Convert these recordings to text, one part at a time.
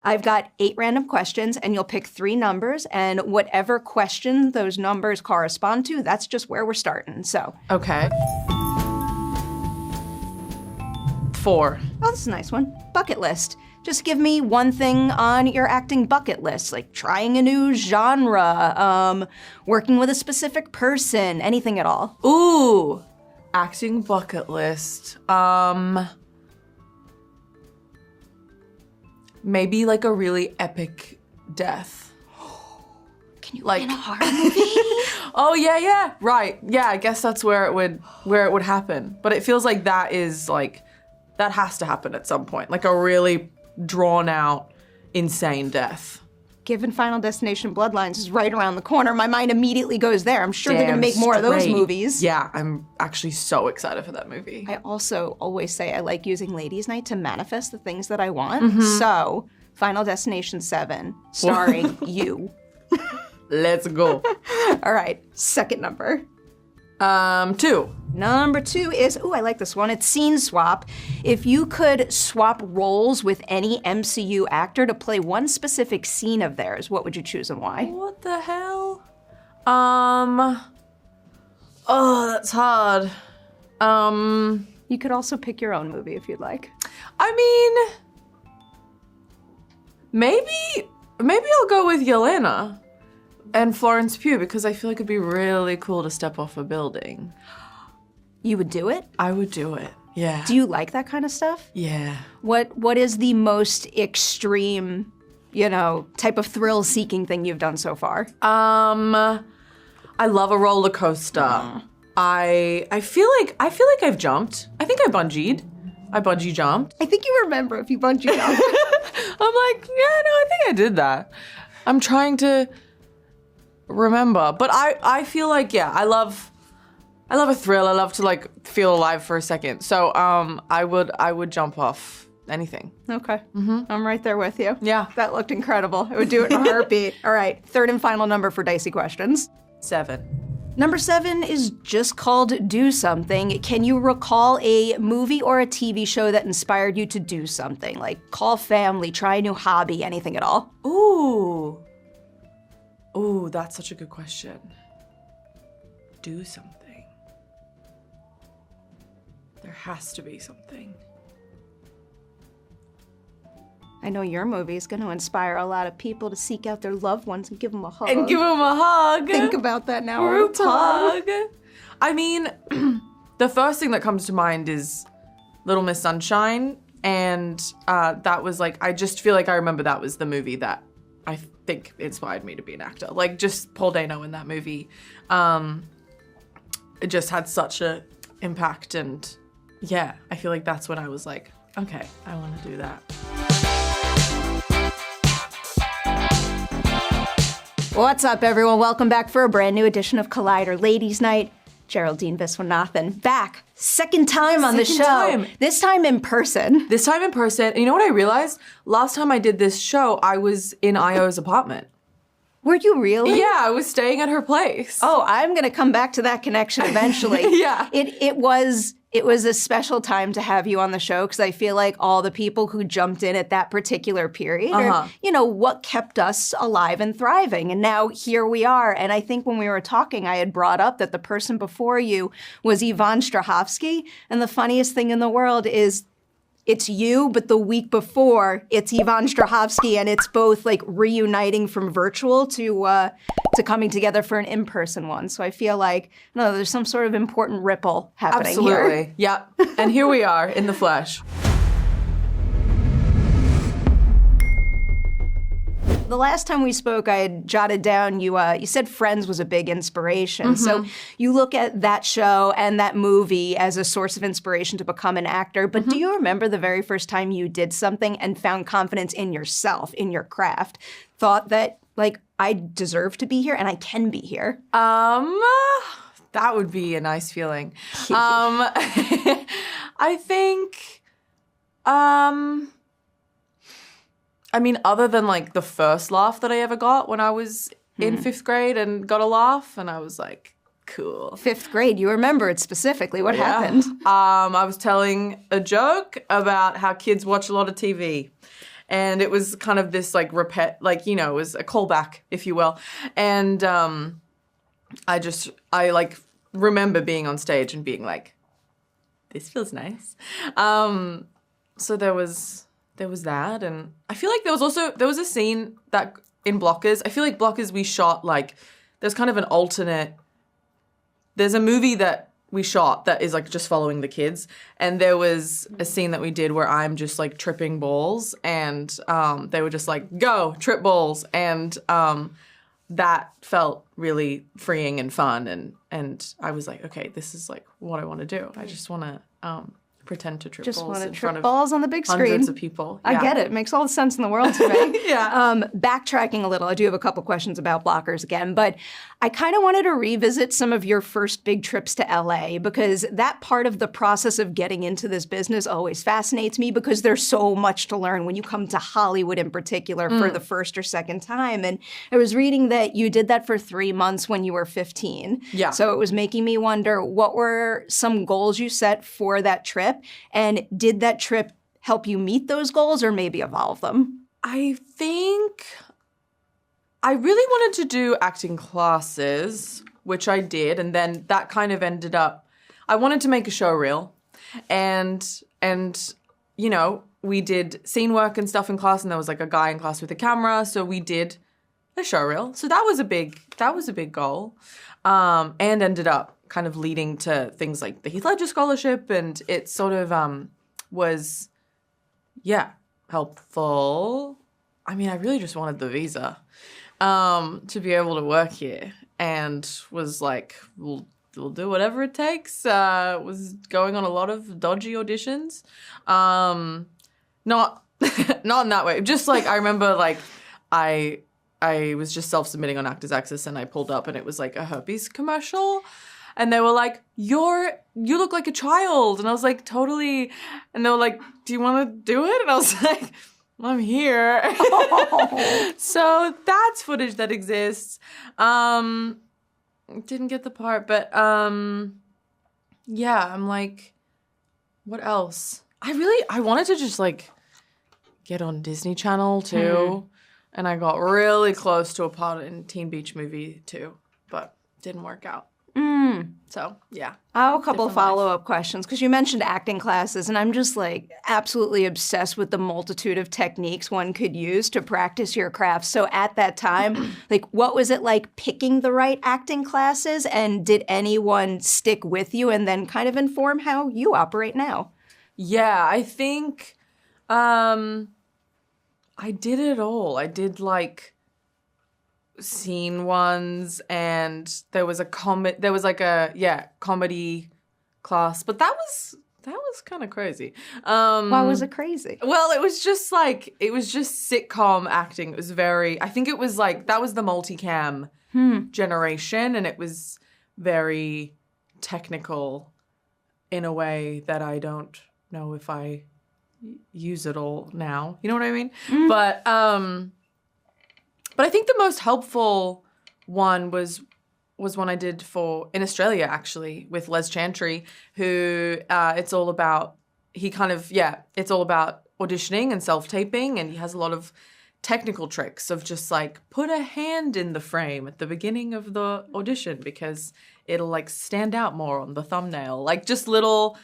I've got 8 random questions, and you'll pick 3 numbers, and whatever question those numbers correspond to, that's just where we're starting, so. Okay. 4. Oh, this is a nice one. Bucket list. Just give me one thing on your acting bucket list, like trying a new genre, working with a specific person, anything at all. Ooh, acting bucket list. Maybe like a really epic death. Can you like in a horror movie? Oh yeah, right. Yeah, I guess that's where it would happen. But it feels like that has to happen at some point. Like a really drawn out, insane death. Given Final Destination Bloodlines is right around the corner, my mind immediately goes there. I'm sure they're gonna make more of those movies. Yeah, I'm actually so excited for that movie. I also always say I like using Ladies' Night to manifest the things that I want. So, Final Destination 7, starring you. Let's go. All right, second number. 2. Number 2 is, ooh, I like this one. It's scene swap. If you could swap roles with any MCU actor to play one specific scene of theirs, what would you choose and why? What the hell? Oh, that's hard. You could also pick your own movie if you'd like. I mean, maybe I'll go with Yelena and Florence Pugh because I feel like it'd be really cool to step off a building. You would do it? I would do it, yeah. Do you like that kind of stuff? Yeah. What is the most extreme, type of thrill-seeking thing you've done so far? I love a roller coaster. I feel like I've jumped. I think I bungeed. I bungee jumped. I think you remember if you bungee jumped. I'm like, yeah, no, I think I did that. I'm trying to remember, but I feel like, yeah, I love a thrill. I love to feel alive for a second. So I would jump off anything. Okay. I'm right there with you. Yeah. That looked incredible. I would do it in a heartbeat. All right, third and final number for Dicey Questions. 7. Number 7 is just called Do Something. Can you recall a movie or a TV show that inspired you to do something? Like call family, try a new hobby, anything at all? Ooh, that's such a good question. Do something. There has to be something. I know your movie is going to inspire a lot of people to seek out their loved ones and give them a hug. Think about that now. Group hug. I mean, the first thing that comes to mind is Little Miss Sunshine. And that was I just feel like I remember that was the movie that I think inspired me to be an actor. Just Paul Dano in that movie. It just had such an impact. And yeah, I feel like that's when I was like, okay, I want to do that. What's up, everyone? Welcome back for a brand new edition of Collider Ladies' Night. Geraldine Viswanathan back. Second time on the show. This time in person. And you know what I realized? Last time I did this show, I was in Io's apartment. Were you really? Yeah, I was staying at her place. Oh, I'm going to come back to that connection eventually. Yeah. It was a special time to have you on the show because I feel like all the people who jumped in at that particular period are, what kept us alive and thriving. And now here we are. And I think when we were talking, I had brought up that the person before you was Yvonne Strahovski. And the funniest thing in the world is it's you, but the week before, it's Yvonne Strahovski, and it's both reuniting from virtual to coming together for an in-person one. So I feel like, there's some sort of important ripple happening here. Absolutely. Yeah. And here we are in the flesh. The last time we spoke, I had jotted down, you said Friends was a big inspiration. So you look at that show and that movie as a source of inspiration to become an actor. But do you remember the very first time you did something and found confidence in yourself, in your craft? Thought that, I deserve to be here and I can be here? That would be a nice feeling. I think, other than the first laugh that I ever got when I was in 5th grade and got a laugh, and I was like, cool. 5th grade, you remember it specifically. What happened? I was telling a joke about how kids watch a lot of TV. And it was kind of this like it was a callback, if you will. And I like remember being on stage and being like, this feels nice. So there was that, and I feel like there was a scene that in Blockers. I feel like Blockers we shot like there's kind of an alternate. There's a movie that we shot that is like just following the kids, and there was a scene that we did where I'm just like tripping balls, and they were just like go trip balls, and that felt really freeing and fun, and I was like, okay, this is like what I want to do. I just want to pretend to trip balls in front of balls on the big screen. Hundreds of people. Yeah. I get it. It makes all the sense in the world to me. Yeah. Backtracking a little, I do have a couple questions about Blockers again, but I kind of wanted to revisit some of your first big trips to LA because that part of the process of getting into this business always fascinates me because there's so much to learn when you come to Hollywood in particular for the first or second time. And I was reading that you did that for 3 months when you were 15. Yeah. So it was making me wonder, what were some goals you set for that trip? And did that trip help you meet those goals or maybe evolve them? I think I really wanted to do acting classes, which I did, and then that kind of ended up, I wanted to make a show reel, and you know, we did scene work and stuff in class, and there was like a guy in class with a camera, so we did a show reel. So that was a big goal, and ended up kind of leading to things like the Heath Ledger Scholarship, and it sort of was, helpful. I mean, I really just wanted the visa to be able to work here, and was like, we'll do whatever it takes. Was going on a lot of dodgy auditions. Not in that way. Just like, I remember like I was just self-submitting on Actors Access, and I pulled up and it was like a herpes commercial. And they were like, you look like a child. And I was like, totally. And they were like, do you want to do it? And I was like, I'm here. So that's footage that exists. Didn't get the part, but yeah, I'm like, what else? I wanted to just like get on Disney Channel too. And I got really close to a part in Teen Beach Movie too, but didn't work out. So, yeah. I have a couple of follow-up questions because you mentioned acting classes, and I'm just like absolutely obsessed with the multitude of techniques one could use to practice your craft. So at that time, like, what was it like picking the right acting classes, and did anyone stick with you and then kind of inform how you operate now? Yeah, I think I did it all. I did like scene ones, and there was a comedy class, but that was kind of crazy. Why was it crazy? Well, it was just sitcom acting. It was very, I think it was like, that was the multicam generation, and it was very technical in a way that I don't know if I use it all now. You know what I mean? But I think the most helpful one was one I did in Australia, actually, with Les Chantry, who it's all about auditioning and self-taping, and he has a lot of technical tricks of just like put a hand in the frame at the beginning of the audition because it'll like stand out more on the thumbnail. Like just little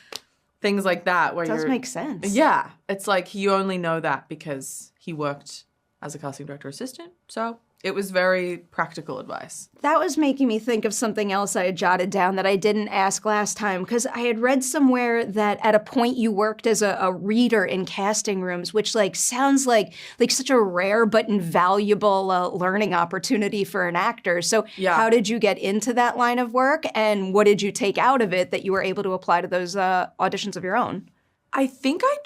things like that where it does make sense. Yeah. It's like you only know that because he worked as a casting director assistant. So it was very practical advice. That was making me think of something else I had jotted down that I didn't ask last time, because I had read somewhere that at a point you worked as a reader in casting rooms, which like sounds like such a rare but invaluable learning opportunity for an actor. So how did you get into that line of work, and what did you take out of it that you were able to apply to those auditions of your own? I think I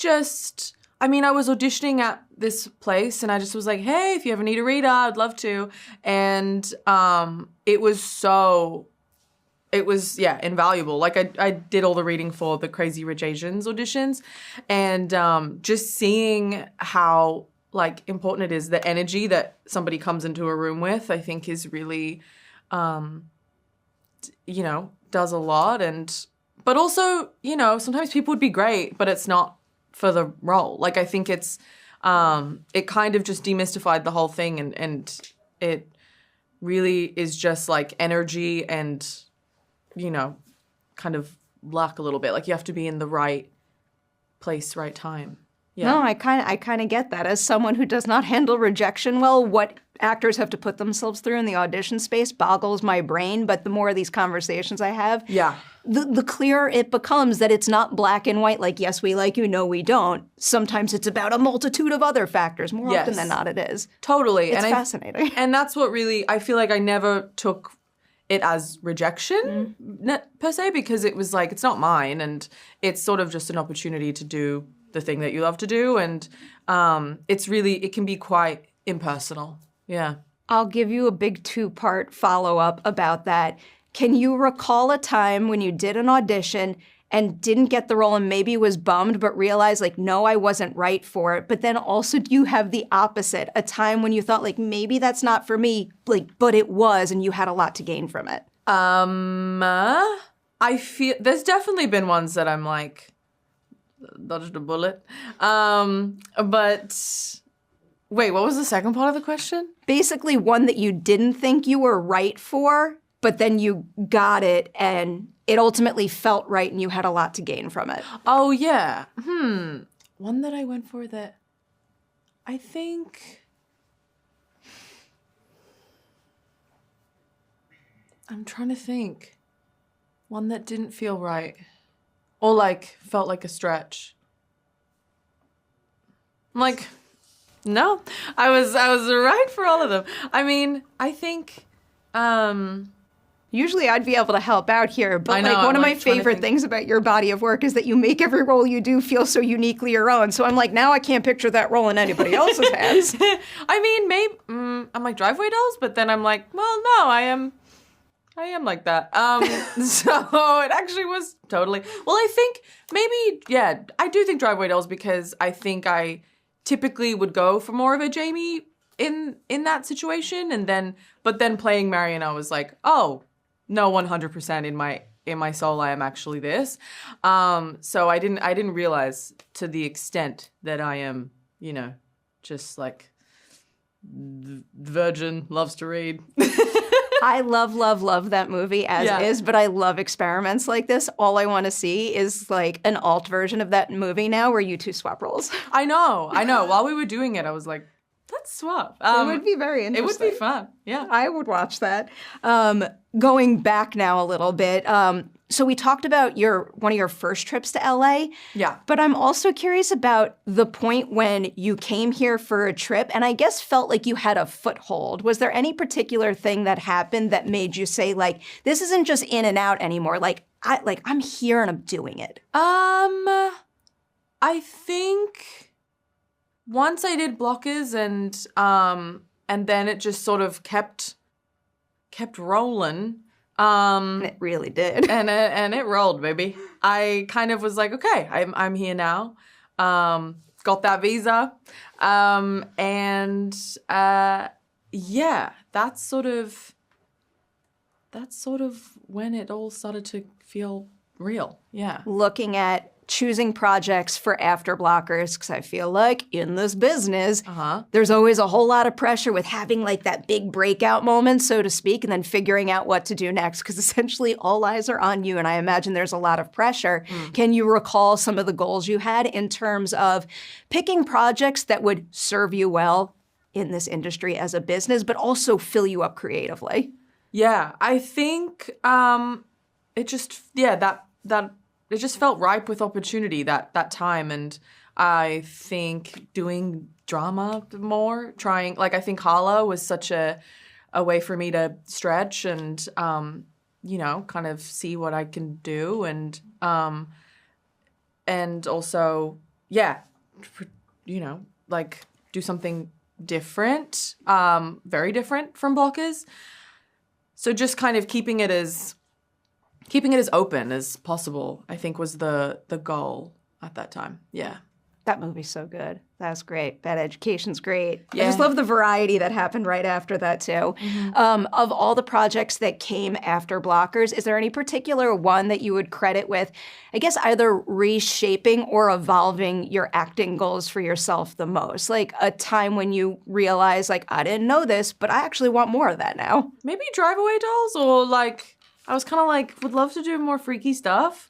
was auditioning at this place, and I just was like, hey, if you ever need a reader, I'd love to. And it was invaluable. Like I did all the reading for the Crazy Rich Asians auditions, and just seeing how like important it is, the energy that somebody comes into a room with, I think is really, does a lot. But also, sometimes people would be great, but it's not for the role. Like I think it's it kind of just demystified the whole thing, and it really is just like energy and, you know, kind of luck a little bit. Like you have to be in the right place, right time. Yeah. No, I kind of get that. As someone who does not handle rejection well, what actors have to put themselves through in the audition space boggles my brain. But the more of these conversations I have, the clearer it becomes that it's not black and white, like, yes, we like you, no, we don't. Sometimes it's about a multitude of other factors. More often than not, it is. Totally. It's fascinating. And that's what really, I feel like I never took it as rejection per se, because it was like, it's not mine, and it's sort of just an opportunity to do the thing that you love to do, and it can be quite impersonal. Yeah. I'll give you a big 2-part follow-up about that. Can you recall a time when you did an audition and didn't get the role and maybe was bummed but realized, like, no, I wasn't right for it? But then also, do you have the opposite, a time when you thought, like, maybe that's not for me, like, but it was, and you had a lot to gain from it? I feel there's definitely been ones that I'm like, dodged a bullet. But wait, what was the second part of the question? Basically, one that you didn't think you were right for, but then you got it and it ultimately felt right and you had a lot to gain from it. Oh, yeah. One that I went for that I think... I'm trying to think. One that didn't feel right. Or, like, felt like a stretch. I'm like, no. I was right for all of them. I mean, I think... Usually I'd be able to help out here, but I know, like one of I'm my favorite things about your body of work is that you make every role you do feel so uniquely your own. So I'm like, now I can't picture that role in anybody else's hands. I mean, maybe I'm like Driveway Dolls, but then I'm like, well, no, I am like that. So it actually was totally. Well, I think maybe, yeah, I do think Driveway Dolls, because I think I typically would go for more of a Jamie in that situation, but then playing Marion, I was like, oh. No, 100% in my soul, I am actually this. So I didn't realize to the extent that I am, you know, just like virgin, loves to read. I love that movie as is, but I love experiments like this. All I want to see is like an alt version of that movie now where you two swap roles. I know. While we were doing it, I was like, let's swap. It would be very interesting. It would be fun. Yeah. I would watch that. Going back now a little bit, so we talked about one of your first trips to LA. Yeah. But I'm also curious about the point when you came here for a trip and I guess felt like you had a foothold. Was there any particular thing that happened that made you say, like, this isn't just in and out anymore? I'm here and I'm doing it. I think once I did Blockers and then it just sort of kept rolling. And it really did. And it rolled, baby. I kind of was like, okay, I'm here now. Got that visa. Yeah, that's sort of when it all started to feel real. Yeah. Looking at choosing projects for after blockers, because I feel like in this business, there's always a whole lot of pressure with having like that big breakout moment, so to speak, and then figuring out what to do next, because essentially all eyes are on you, and I imagine there's a lot of pressure. Can you recall some of the goals you had in terms of picking projects that would serve you well in this industry as a business, but also fill you up creatively? Yeah, I think it just, it just felt ripe with opportunity that time. And I think doing drama more, trying, like, I think Harlow was such a way for me to stretch and, kind of see what I can do. And also, like do something different, very different from Blockers. So just kind of keeping it as open as possible, I think, was the goal at that time. Yeah. That movie's so good. That's great. Bad Education's great. Yeah. I just love the variety that happened right after that, too. Of all the projects that came after Blockers, is there any particular one that you would credit with, I guess, either reshaping or evolving your acting goals for yourself the most? Like a time when you realize, like, I didn't know this, but I actually want more of that now. Maybe Drive Away Dolls, or like, I was kind of like, would love to do more freaky stuff.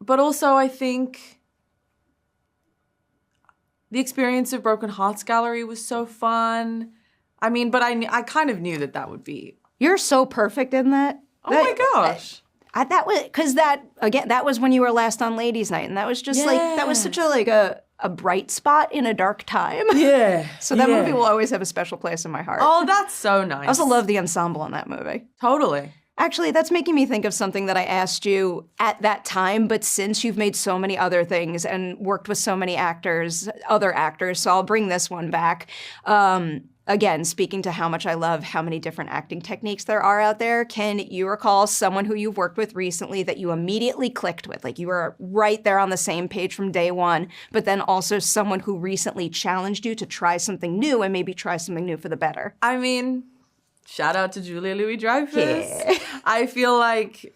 But also I think the experience of Broken Hearts Gallery was so fun. I mean, but I kind of knew that would be. You're so perfect in that. Oh my gosh. That was, because that was when you were last on Ladies Night, and that was just that was such a bright spot in a dark time. Yeah. So that movie will always have a special place in my heart. Oh, that's so nice. I also love the ensemble in that movie. Totally. Actually, that's making me think of something that I asked you at that time, but since you've made so many other things and worked with so many other actors, so I'll bring this one back. Again, speaking to how much I love how many different acting techniques there are out there, can you recall someone who you've worked with recently that you immediately clicked with? Like you were right there on the same page from day one, but then also someone who recently challenged you to try something new and maybe try something new for the better? I mean, shout out to Julia Louis-Dreyfus. Yeah. I feel like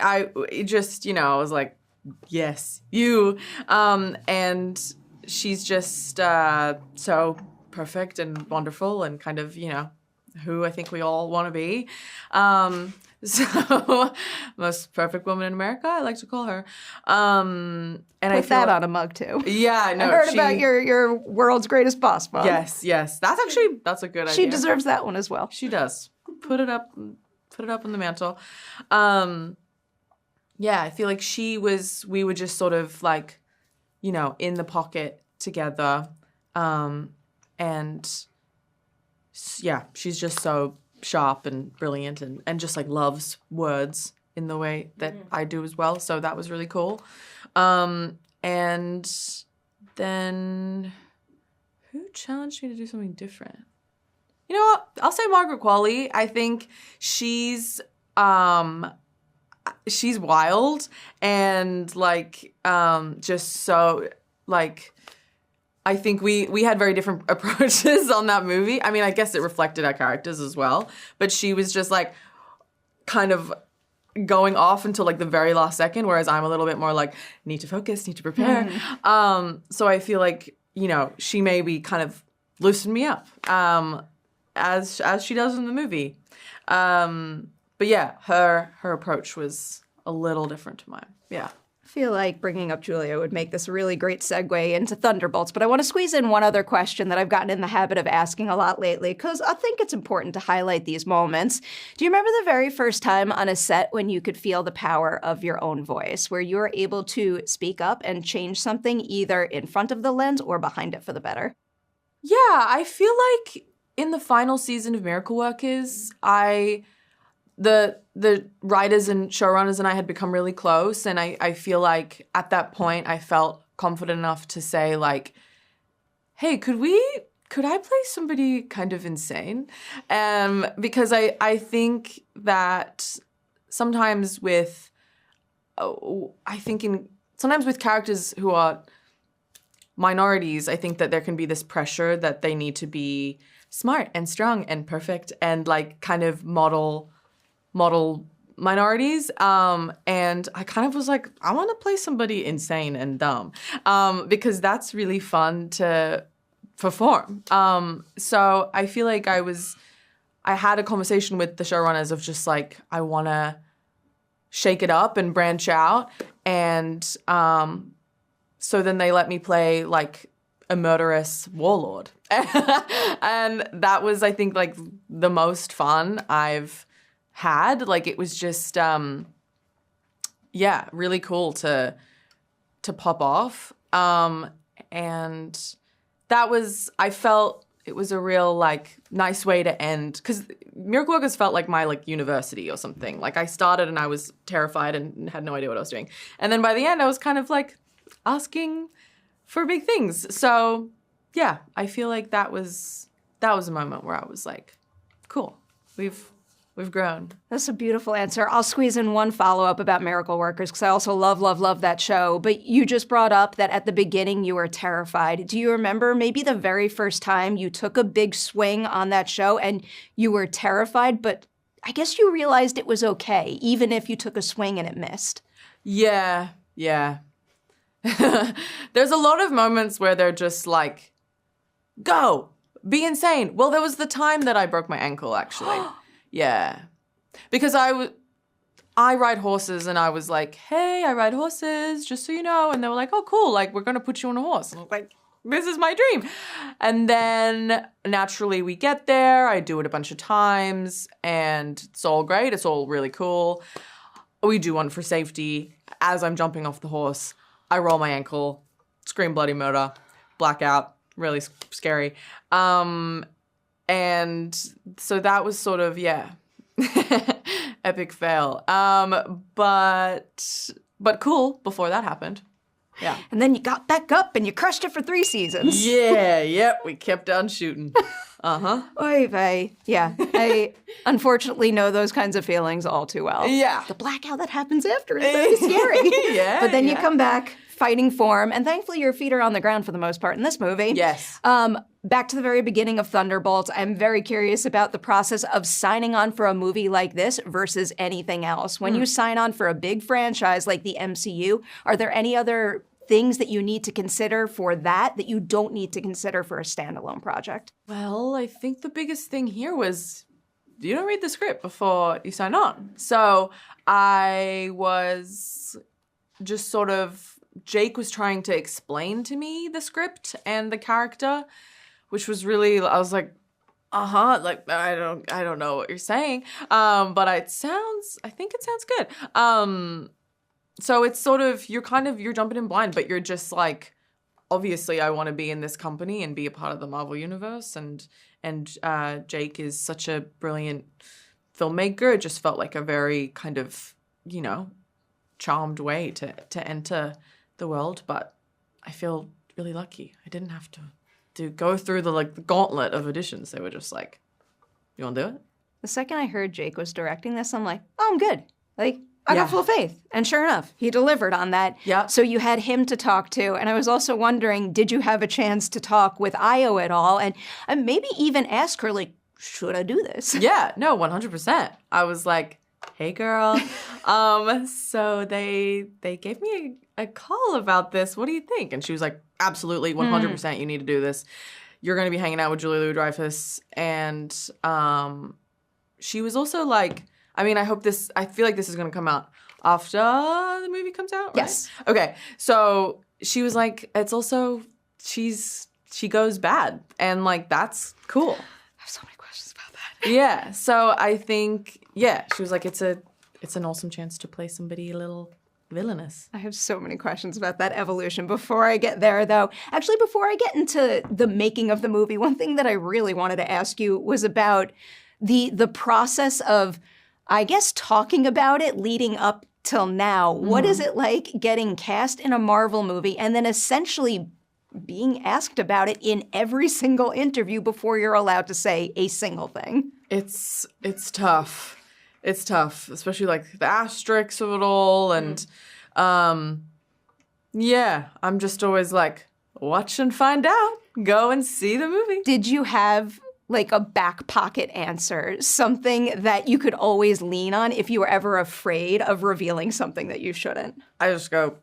I was like, yes, you. And she's just so perfect and wonderful and kind of, who I think we all want to be. So most perfect woman in America, I like to call her. And Put I feel that on a mug too. Yeah, no. I heard about your world's greatest boss mug. Yes. That's a good idea. She deserves that one as well. She does. Put it up on the mantle. Yeah, I feel like we were just sort of like, in the pocket together. And yeah, she's just so sharp and brilliant and just like loves words in the way that I do as well. So that was really cool. And then who challenged me to do something different? You know what? I'll say Margaret Qualley. I think she's wild and like just so like I think we had very different approaches on that movie. I mean, I guess it reflected our characters as well, but she was just like kind of going off until like the very last second, whereas I'm a little bit more like need to focus, need to prepare. So I feel like, she maybe kind of loosened me up as she does in the movie. But yeah, her approach was a little different to mine. Yeah. I feel like bringing up Julia would make this a really great segue into Thunderbolts, but I want to squeeze in one other question that I've gotten in the habit of asking a lot lately because I think it's important to highlight these moments. Do you remember the very first time on a set when you could feel the power of your own voice, where you were able to speak up and change something either in front of the lens or behind it for the better? Yeah, I feel like in the final season of Miracle Workers, the writers and showrunners and I had become really close, and I feel like at that point I felt confident enough to say like, hey, could I play somebody kind of insane? Because I think that sometimes with characters who are minorities, I think that there can be this pressure that they need to be smart and strong and perfect and like kind of model minorities. And I kind of was like, I want to play somebody insane and dumb because that's really fun to perform. So I feel like I had a conversation with the showrunners of just like, I want to shake it up and branch out. And so then they let me play like a murderous warlord. And that was, I think, like the most fun I've had. Like it was just really cool to pop off. And that was, I felt it was a real like nice way to end, because Miracle Workers felt like my like university or something. Like I started and I was terrified and had no idea what I was doing, and then by the end I was kind of like asking for big things. So yeah, I feel like that was a moment where I was like, cool, we've We've grown. That's a beautiful answer. I'll squeeze in one follow-up about Miracle Workers because I also love that show. But you just brought up that at the beginning you were terrified. Do you remember maybe the very first time you took a big swing on that show and you were terrified, but I guess you realized it was okay, even if you took a swing and it missed? Yeah. There's a lot of moments where they're just like, go, be insane. Well, there was the time that I broke my ankle, actually. Yeah. Because I ride horses, and I was like, hey, I ride horses, just so you know. And they were like, oh, cool. Like, we're going to put you on a horse. And I was like, this is my dream. And then naturally we get there. I do it a bunch of times, and it's all great. It's all really cool. We do one for safety. As I'm jumping off the horse, I roll my ankle, scream bloody murder, blackout, really scary. And so that was sort of, epic fail. But cool before that happened. Yeah. And then you got back up and you crushed it for 3 seasons. We kept on shooting. Oy vey. Yeah. I unfortunately know those kinds of feelings all too well. Yeah. The blackout that happens after is very scary. But then you come back fighting form, and thankfully your feet are on the ground for the most part in this movie. Yes. Back to the very beginning of Thunderbolts, I'm very curious about the process of signing on for a movie like this versus anything else. When you sign on for a big franchise like the MCU, are there any other things that you need to consider for that you don't need to consider for a standalone project? Well, I think the biggest thing here was you don't read the script before you sign on. So I was just sort of, Jake was trying to explain to me the script and the character, which was really, I was like, like, I don't know what you're saying. But I think it sounds good. So it's sort of, you're jumping in blind, but you're just like, obviously I want to be in this company and be a part of the Marvel Universe. And Jake is such a brilliant filmmaker. It just felt like a very kind of, charmed way to enter the world. But I feel really lucky. I didn't have to go through the gauntlet of auditions. They were just like, you want to do it? The second I heard Jake was directing this, I'm like, oh, I'm good. I got full faith. And sure enough, he delivered on that. Yeah. So you had him to talk to. And I was also wondering, did you have a chance to talk with Io at all? And maybe even ask her, should I do this? Yeah, no, 100%. I was like, hey, girl. So they gave me a call about this. What do you think? And she was like, absolutely, 100%, you need to do this. You're going to be hanging out with Julia Louis-Dreyfus. And she was also like, I feel like this is going to come out after the movie comes out, right? Yes. Okay. So she was like, it's also, she goes bad. And that's cool. I have so many questions about that. Yeah. So I think, she was like, it's an awesome chance to play somebody a little villainous. I have so many questions about that evolution. Before I get there, though, actually, before I get into the making of the movie, one thing that I really wanted to ask you was about the process of, I guess, talking about it leading up till now. What is it like getting cast in a Marvel movie and then essentially being asked about it in every single interview before you're allowed to say a single thing? It's tough. It's tough, especially the asterisks of it all. And I'm just always like, watch and find out. Go and see the movie. Did you have a back pocket answer, something that you could always lean on if you were ever afraid of revealing something that you shouldn't? I just go,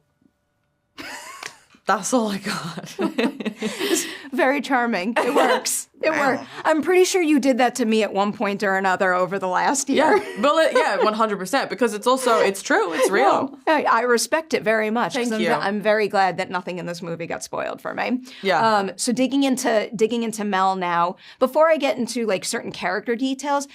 that's all I got. It's very charming. It works. It works. I'm pretty sure you did that to me at one point or another over the last year. Yeah, 100%, because it's true. It's real. No, I respect it very much. Thank you. I'm very glad that nothing in this movie got spoiled for me. Yeah. So digging into Mel now, before I get into certain character details,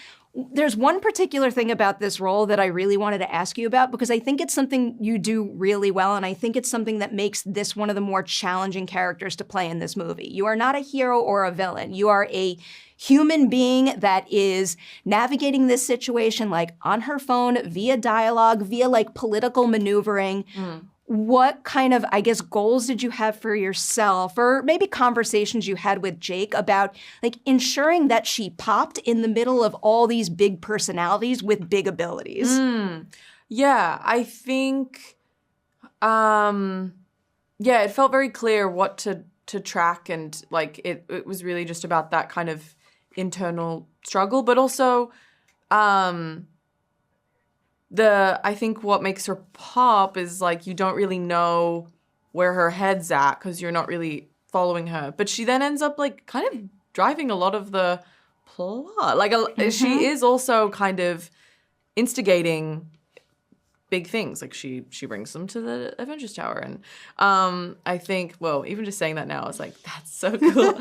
there's one particular thing about this role that I really wanted to ask you about, because I think it's something you do really well, and I think it's something that makes this one of the more challenging characters to play in this movie. You are not a hero or a villain. You are a human being that is navigating this situation on her phone, via dialogue, via political maneuvering. what kind of, I guess, goals did you have for yourself, or maybe conversations you had with Jake about like ensuring that she popped in the middle of all these big personalities with big abilities? Yeah, I think, it felt very clear what to track, and like it was really just about that kind of internal struggle, but also I think what makes her pop is like you don't really know where her head's at because you're not really following her. But she then ends up like kind of driving a lot of the plot. Like she is also kind of instigating big things. Like she brings them to the Avengers Tower, and I think, well, even just saying that now, I was like, that's so cool.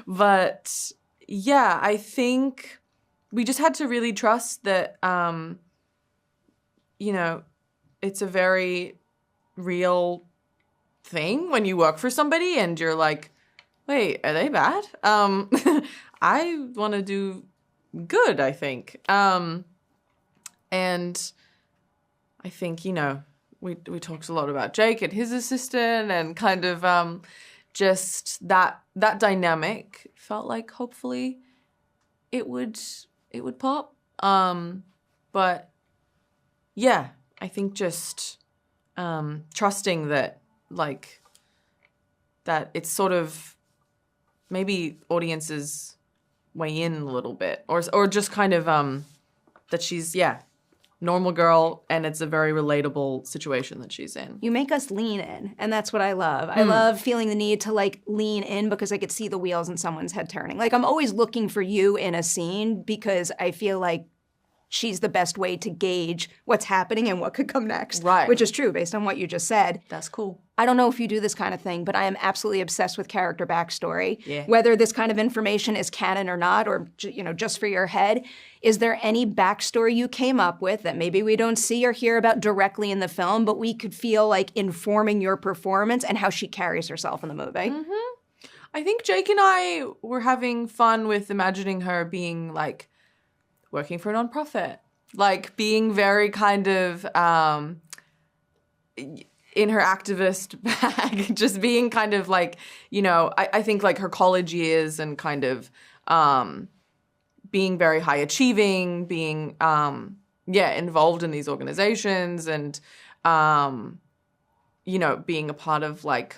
But yeah, I think we just had to really trust that, it's a very real thing when you work for somebody and you're like, wait, are they bad? I want to do good, I think. And I think, we talked a lot about Jake and his assistant, and kind of just that dynamic felt like hopefully it would pop. But yeah, I think just trusting that that it's sort of maybe audiences weigh in a little bit, or just kind of that she's normal girl, and it's a very relatable situation that she's in. You make us lean in, and that's what I love. I love feeling the need to like lean in because I could see the wheels in someone's head turning. Like I'm always looking for you in a scene because I feel like she's the best way to gauge what's happening and what could come next. Right. Which is true based on what you just said. That's cool. I don't know if you do this kind of thing, but I am absolutely obsessed with character backstory. Yeah. Whether this kind of information is canon or not, or just for your head, is there any backstory you came up with that maybe we don't see or hear about directly in the film, but we could feel like informing your performance and how she carries herself in the movie? Mm-hmm. I think Jake and I were having fun with imagining her being like working for a nonprofit, like being very kind of in her activist bag, just being kind of like, I think like her college years and kind of being very high achieving, being, involved in these organizations and, being a part of like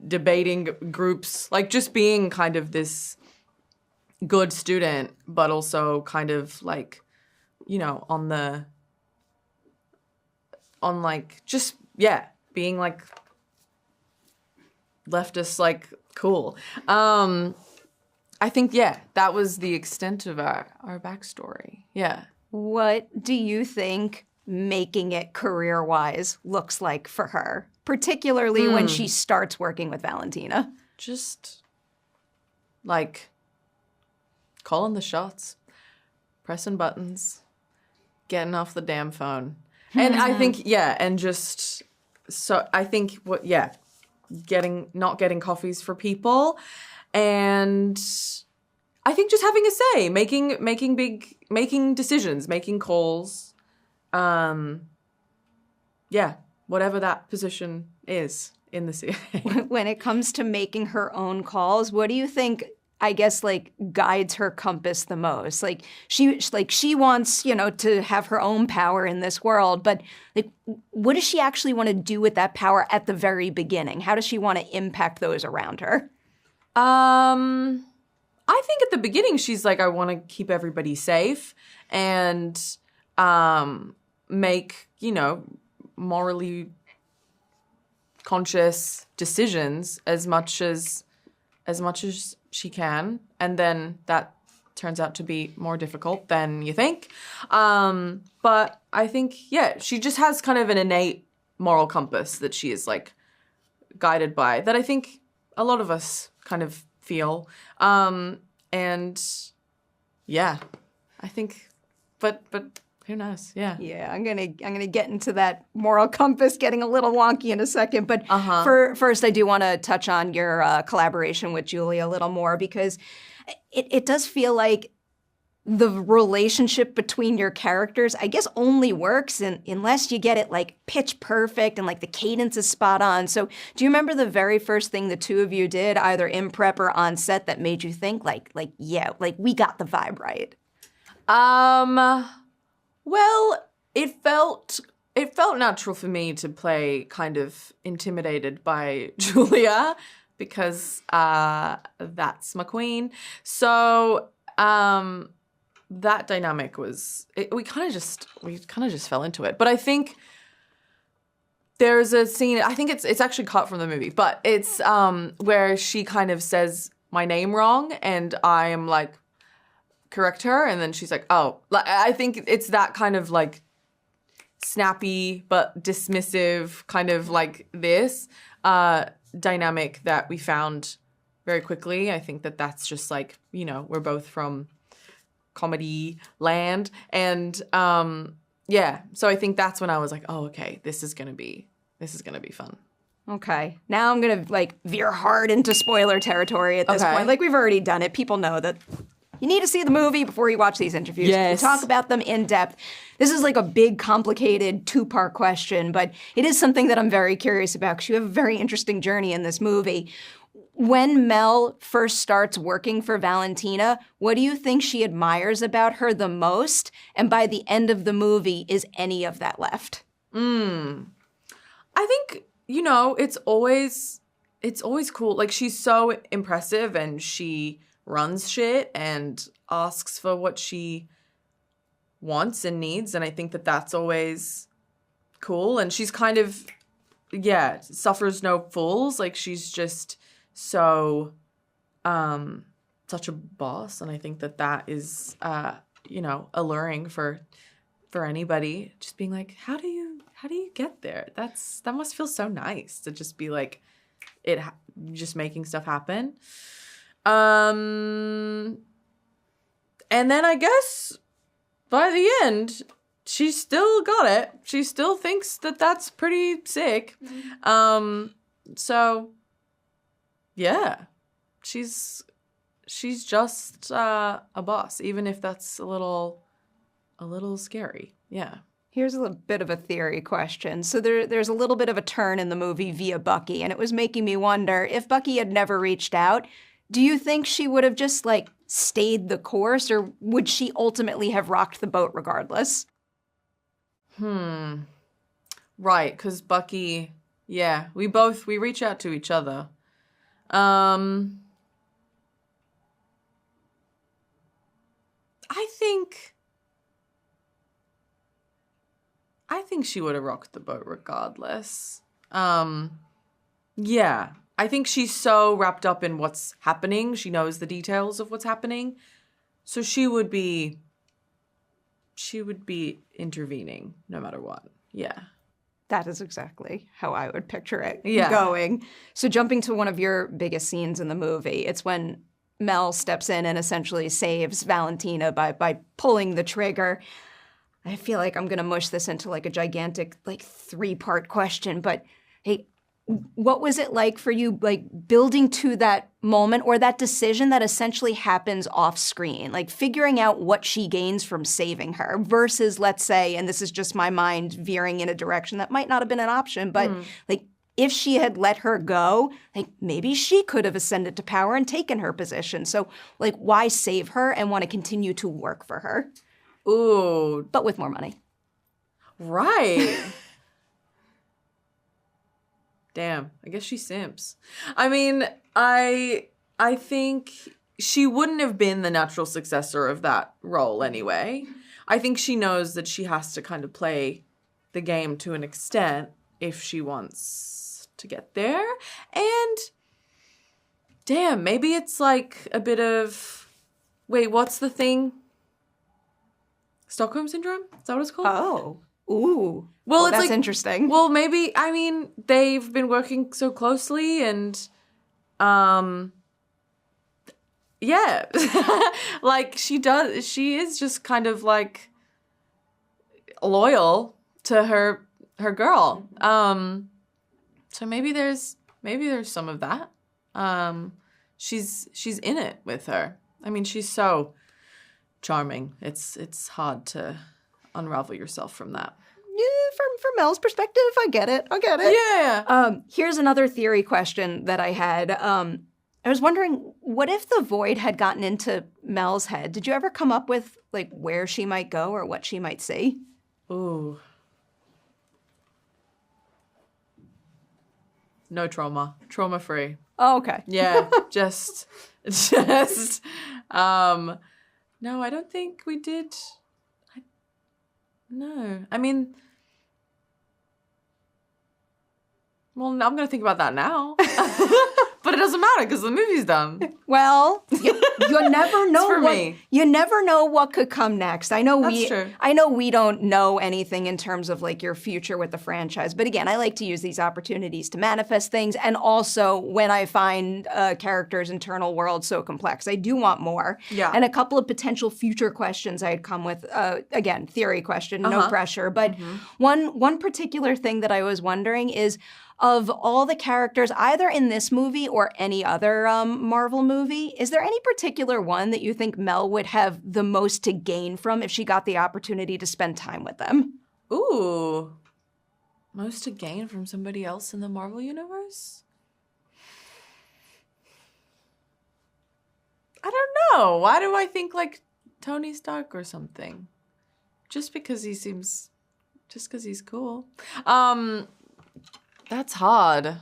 debating groups, like just being kind of this good student, but also kind of like, being like leftist, like cool. I think, that was the extent of our backstory. Yeah. What do you think making it career-wise looks like for her, particularly when she starts working with Valentina? Just like calling the shots, pressing buttons, getting off the damn phone. And I think, and just, so I think not getting coffees for people. And I think just having a say, making decisions, making calls. Whatever that position is in the CIA. When it comes to making her own calls, what do you think, I guess, like, guides her compass the most? Like, she wants, to have her own power in this world, but, like, what does she actually want to do with that power at the very beginning? How does she want to impact those around her? I think at the beginning she's like, I want to keep everybody safe and make, morally conscious decisions as much as she can, and then that turns out to be more difficult than you think. But I think, she just has kind of an innate moral compass that she is like guided by, that I think a lot of us kind of feel. I think, but who knows? Yeah. Yeah, I'm gonna get into that moral compass getting a little wonky in a second. But first, I do want to touch on your collaboration with Julia a little more, because it does feel like the relationship between your characters, I guess, only works unless you get it like pitch perfect and like the cadence is spot on. So do you remember the very first thing the two of you did, either in prep or on set, that made you think yeah, like we got the vibe right? Well, it felt natural for me to play kind of intimidated by Julia because that's my queen. So that dynamic we kind of just fell into it. But I think there's a scene, I think it's actually cut from the movie, but it's where she kind of says my name wrong and I am like, correct her, and then she's like, oh. I think it's that kind of like snappy but dismissive kind of like this dynamic that we found very quickly. I think that's just like, we're both from comedy land, and so I think that's when I was like, oh, okay, this is gonna be fun. Okay, now I'm gonna like veer hard into spoiler territory at this point. Like, we've already done it. People know that you need to see the movie before you watch these interviews. Yes. We talk about them in depth. This is like a big, complicated two-part question, but it is something that I'm very curious about because you have a very interesting journey in this movie. When Mel first starts working for Valentina, what do you think she admires about her the most? And by the end of the movie, is any of that left? I think, it's always cool. Like, she's so impressive and she runs shit and asks for what she wants and needs. And I think that's always cool. And she's kind of, suffers no fools. Like, she's just so such a boss, and I think that is alluring for anybody. Just being like, how do you get there? That must feel so nice to just be like just making stuff happen. And then I guess by the end, she still got it. She still thinks that's pretty sick. So yeah, she's just a boss, even if that's a little scary. Yeah. Here's a little bit of a theory question. So there's a little bit of a turn in the movie via Bucky, and it was making me wonder, if Bucky had never reached out, do you think she would have just like stayed the course, or would she ultimately have rocked the boat regardless? Right, because Bucky, we reach out to each other. I think she would have rocked the boat regardless. I think she's so wrapped up in what's happening. She knows the details of what's happening. So she would be intervening no matter what. Yeah. That is exactly how I would picture it going. So jumping to one of your biggest scenes in the movie, it's when Mel steps in and essentially saves Valentina by pulling the trigger. I feel like I'm going to mush this into like a gigantic like 3-part question, but hey, what was it like for you, like building to that moment or that decision that essentially happens off screen, like figuring out what she gains from saving her versus, let's say, and this is just my mind veering in a direction that might not have been an option, but like if she had let her go, like maybe she could have ascended to power and taken her position. So like, why save her and want to continue to work for her? Ooh. But with more money. Right. Damn, I guess she simps. I mean, I think she wouldn't have been the natural successor of that role anyway. I think she knows that she has to kind of play the game to an extent if she wants to get there. And damn, maybe it's like a bit of, wait, what's the thing? Stockholm Syndrome? Is that what it's called? Oh. Ooh. Well, it's that's like, interesting. Well, maybe, I mean, they've been working so closely and, yeah. Like, she is just kind of, like, loyal to her girl. So maybe there's some of that. She's in it with her. I mean, she's so charming. It's hard to unravel yourself from that. Yeah, from Mel's perspective, I get it. Yeah. Here's another theory question that I had. I was wondering, what if the void had gotten into Mel's head? Did you ever come up with, like, where she might go or what she might see? Ooh. No trauma. Trauma-free. Oh, okay. Yeah, just, no, I don't think we did. No. I mean, well, I'm going to think about that now. But it doesn't matter because the movie's done. Well, you never know. For me. You never know what could come next. That's true. I know we don't know anything in terms of like your future with the franchise. But again, I like to use these opportunities to manifest things. And also when I find a character's internal world so complex, I do want more. Yeah. And a couple of potential future questions I'd come with, again, theory question, no pressure. But one particular thing that I was wondering is, of all the characters, either in this movie or any other Marvel movie, is there any particular one that you think Mel would have the most to gain from if she got the opportunity to spend time with them? Ooh. Most to gain from somebody else in the Marvel universe? I don't know. Why do I think like Tony Stark or something? Just because he's cool. That's hard.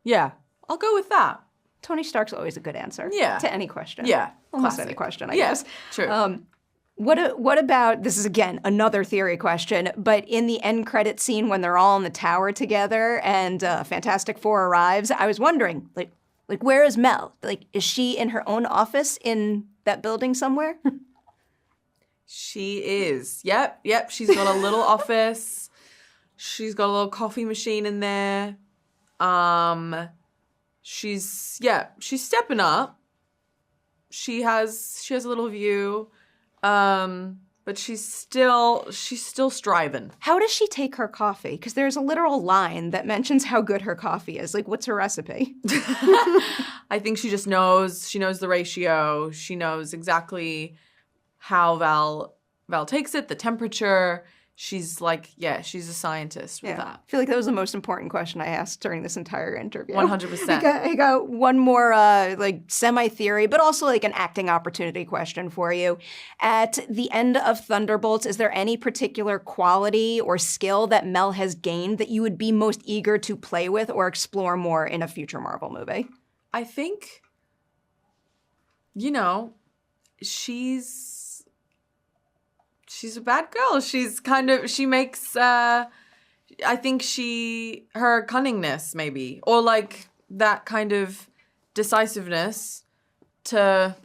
Yeah, I'll go with that. Tony Stark's always a good answer. Yeah. To any question. Yeah. Almost Classic. any question, I guess. True. What about, this is again another theory question, but in the end credit scene when they're all in the tower together and Fantastic Four arrives, I was wondering, like where is Mel? Like, is she in her own office in that building somewhere? She is. Yep. She's got a little office. She's got a little coffee machine in there. She's stepping up. She has a little view. But she's still striving. How does she take her coffee? Because there's a literal line that mentions how good her coffee is. Like, what's her recipe? I think she just knows. She knows the ratio. She knows exactly how Val takes it, the temperature. She's like, she's a scientist with that. I feel like that was the most important question I asked during this entire interview. 100%. I got one more semi-theory, but also like an acting opportunity question for you. At the end of Thunderbolts, is there any particular quality or skill that Mel has gained that you would be most eager to play with or explore more in a future Marvel movie? I think, she's a bad girl. She makes, I think her cunningness maybe, or like that kind of decisiveness to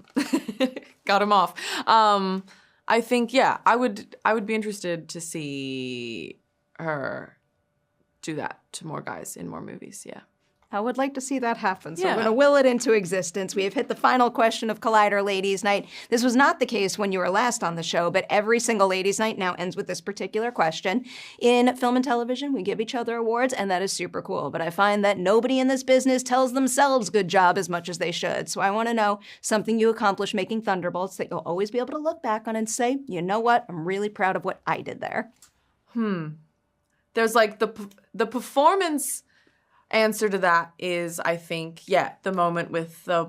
got him off. I think, I would be interested to see her do that to more guys in more movies, I would like to see that happen. So Yeah. I'm going to will it into existence. We have hit the final question of Collider Ladies Night. This was not the case when you were last on the show, but every single Ladies Night now ends with this particular question. In film and television, we give each other awards, and that is super cool. But I find that nobody in this business tells themselves good job as much as they should. So I want to know something you accomplished making Thunderbolts that you'll always be able to look back on and say, you know what? I'm really proud of what I did there. There's like the performance answer to that is, I think, the moment with the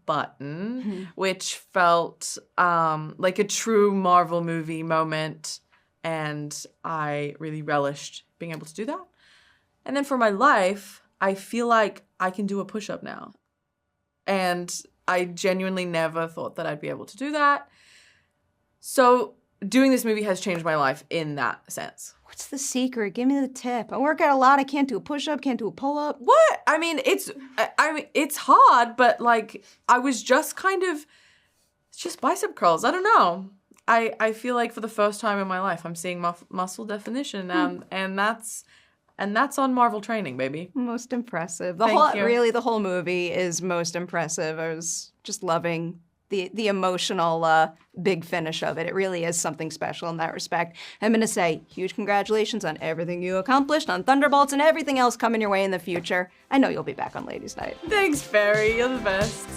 button, which felt like a true Marvel movie moment, and I really relished being able to do that. And then for my life, I feel like I can do a push-up now. And I genuinely never thought that I'd be able to do that. So doing this movie has changed my life in that sense. What's the secret? Give me the tip. I work out a lot. I can't do a push-up, can't do a pull-up. What? I mean, it's hard, but like I was just it's just bicep curls. I don't know. I feel like for the first time in my life, I'm seeing muscle definition, and that's on Marvel training, baby. Most impressive. Thank you. The whole movie is most impressive. I was just loving the emotional big finish of it. It really is something special in that respect. I'm going to say huge congratulations on everything you accomplished on Thunderbolts and everything else coming your way in the future. I know you'll be back on Ladies Night. Thanks, Barry. You're the best.